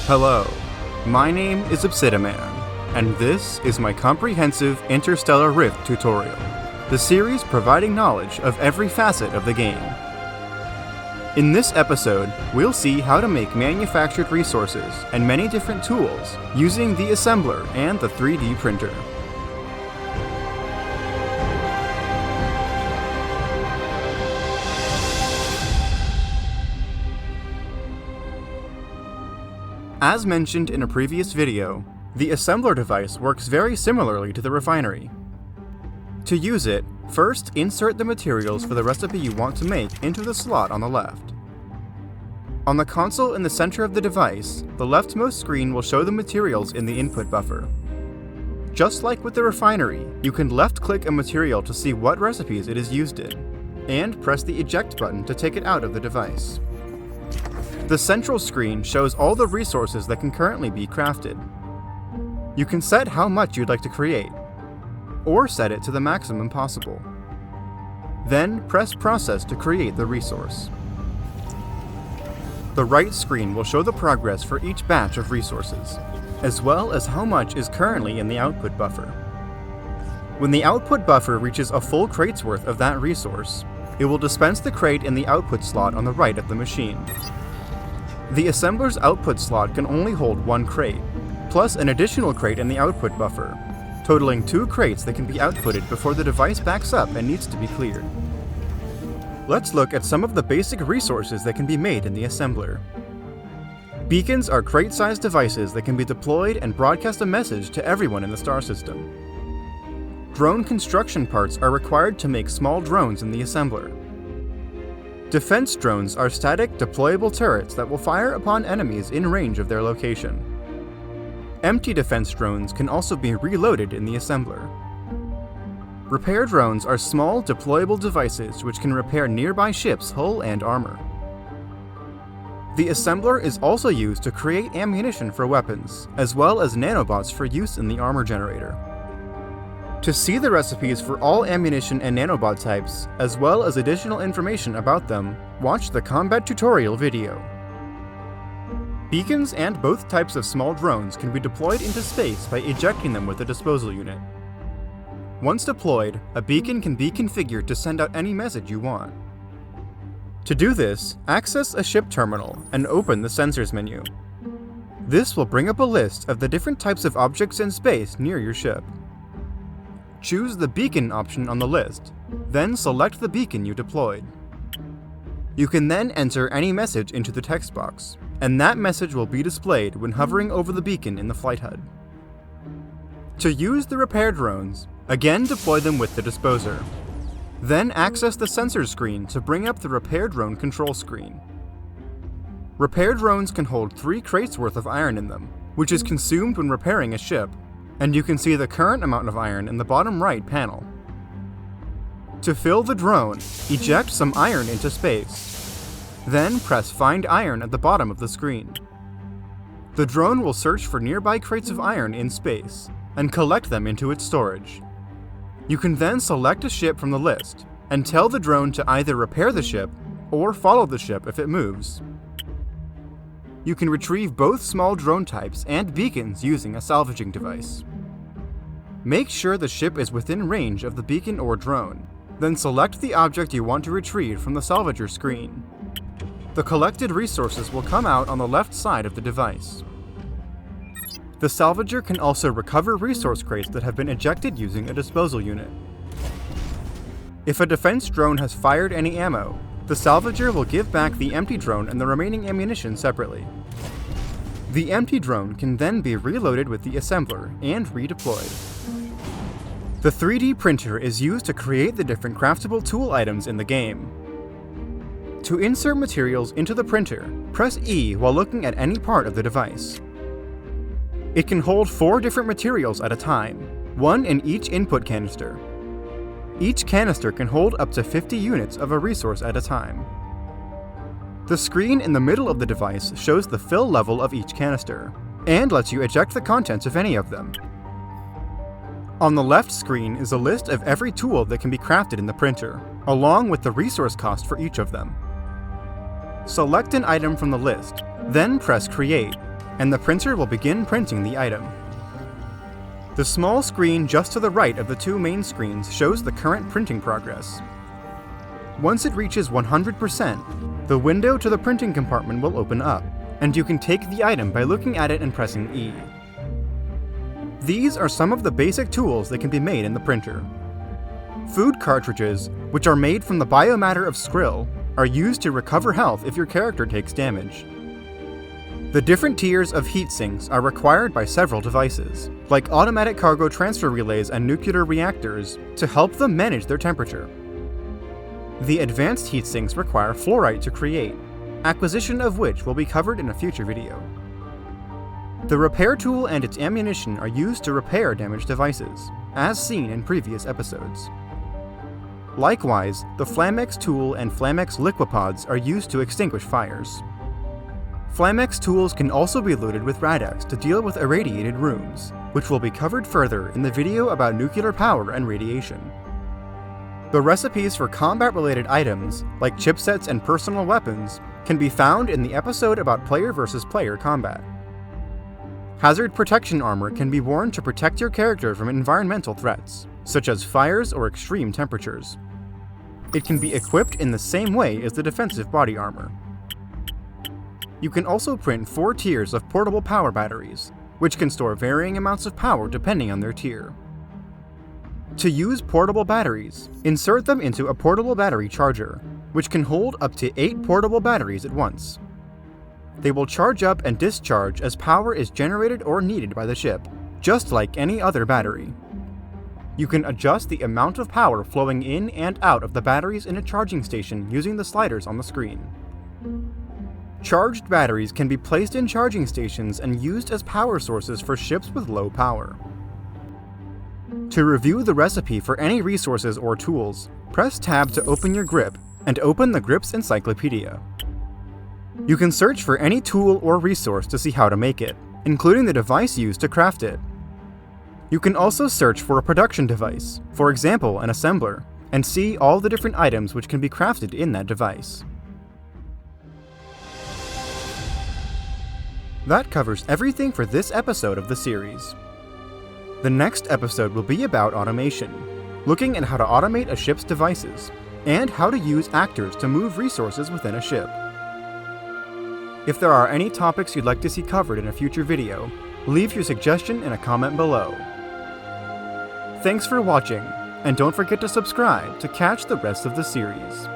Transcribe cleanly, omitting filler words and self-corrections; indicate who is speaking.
Speaker 1: Hello, my name is Obsidiman, and this is my comprehensive Interstellar Rift tutorial, the series providing knowledge of every facet of the game. In this episode, we'll see how to make manufactured resources and many different tools using the assembler and the 3D printer. As mentioned in a previous video, the assembler device works very similarly to the refinery. To use it, first insert the materials for the recipe you want to make into the slot on the left. On the console in the center of the device, the leftmost screen will show the materials in the input buffer. Just like with the refinery, you can left-click a material to see what recipes it is used in, and press the eject button to take it out of the device. The central screen shows all the resources that can currently be crafted. You can set how much you'd like to create, or set it to the maximum possible. Then press Process to create the resource. The right screen will show the progress for each batch of resources, as well as how much is currently in the output buffer. When the output buffer reaches a full crate's worth of that resource, it will dispense the crate in the output slot on the right of the machine. The assembler's output slot can only hold one crate, plus an additional crate in the output buffer, totaling 2 crates that can be outputted before the device backs up and needs to be cleared. Let's look at some of the basic resources that can be made in the assembler. Beacons are crate-sized devices that can be deployed and broadcast a message to everyone in the star system. Drone construction parts are required to make small drones in the assembler. Defense drones are static, deployable turrets that will fire upon enemies in range of their location. Empty defense drones can also be reloaded in the assembler. Repair drones are small, deployable devices which can repair nearby ships' hull and armor. The assembler is also used to create ammunition for weapons, as well as nanobots for use in the armor generator. To see the recipes for all ammunition and nanobot types, as well as additional information about them, watch the combat tutorial video. Beacons and both types of small drones can be deployed into space by ejecting them with a disposal unit. Once deployed, a beacon can be configured to send out any message you want. To do this, access a ship terminal and open the Sensors menu. This will bring up a list of the different types of objects in space near your ship. Choose the beacon option on the list, then select the beacon you deployed. You can then enter any message into the text box, and that message will be displayed when hovering over the beacon in the flight HUD. To use the repair drones, again deploy them with the disposer. Then access the sensor screen to bring up the repair drone control screen. Repair drones can hold 3 crates worth of iron in them, which is consumed when repairing a ship, and you can see the current amount of iron in the bottom right panel. To fill the drone, eject some iron into space. Then press Find Iron at the bottom of the screen. The drone will search for nearby crates of iron in space, and collect them into its storage. You can then select a ship from the list, and tell the drone to either repair the ship, or follow the ship if it moves. You can retrieve both small drone types and beacons using a salvaging device. Make sure the ship is within range of the beacon or drone, then select the object you want to retrieve from the salvager screen. The collected resources will come out on the left side of the device. The salvager can also recover resource crates that have been ejected using a disposal unit. If a defense drone has fired any ammo, the salvager will give back the empty drone and the remaining ammunition separately. The empty drone can then be reloaded with the assembler and redeployed. The 3D printer is used to create the different craftable tool items in the game. To insert materials into the printer, press E while looking at any part of the device. It can hold 4 different materials at a time, 1 in each input canister. Each canister can hold up to 50 units of a resource at a time. The screen in the middle of the device shows the fill level of each canister, and lets you eject the contents of any of them. On the left screen is a list of every tool that can be crafted in the printer, along with the resource cost for each of them. Select an item from the list, then press Create, and the printer will begin printing the item. The small screen just to the right of the two main screens shows the current printing progress. Once it reaches 100%, the window to the printing compartment will open up, and you can take the item by looking at it and pressing E. These are some of the basic tools that can be made in the printer. Food cartridges, which are made from the biomatter of skrill, are used to recover health if your character takes damage. The different tiers of heat sinks are required by several devices, like automatic cargo transfer relays and nuclear reactors, to help them manage their temperature. The advanced heat sinks require fluorite to create, acquisition of which will be covered in a future video. The repair tool and its ammunition are used to repair damaged devices, as seen in previous episodes. Likewise, the Flamex tool and Flamex liquipods are used to extinguish fires. Flamex tools can also be loaded with Rad-X to deal with irradiated rooms, which will be covered further in the video about nuclear power and radiation. The recipes for combat-related items, like chipsets and personal weapons, can be found in the episode about player versus player combat. Hazard protection armor can be worn to protect your character from environmental threats, such as fires or extreme temperatures. It can be equipped in the same way as the defensive body armor. You can also print 4 tiers of portable power batteries, which can store varying amounts of power depending on their tier. To use portable batteries, insert them into a portable battery charger, which can hold up to 8 portable batteries at once. They will charge up and discharge as power is generated or needed by the ship, just like any other battery. You can adjust the amount of power flowing in and out of the batteries in a charging station using the sliders on the screen. Charged batteries can be placed in charging stations and used as power sources for ships with low power. To review the recipe for any resources or tools, press Tab to open your grip and open the grip's Encyclopedia. You can search for any tool or resource to see how to make it, including the device used to craft it. You can also search for a production device, for example an assembler, and see all the different items which can be crafted in that device. That covers everything for this episode of the series. The next episode will be about automation, looking at how to automate a ship's devices, and how to use actors to move resources within a ship. If there are any topics you'd like to see covered in a future video, leave your suggestion in a comment below. Thanks for watching, and don't forget to subscribe to catch the rest of the series.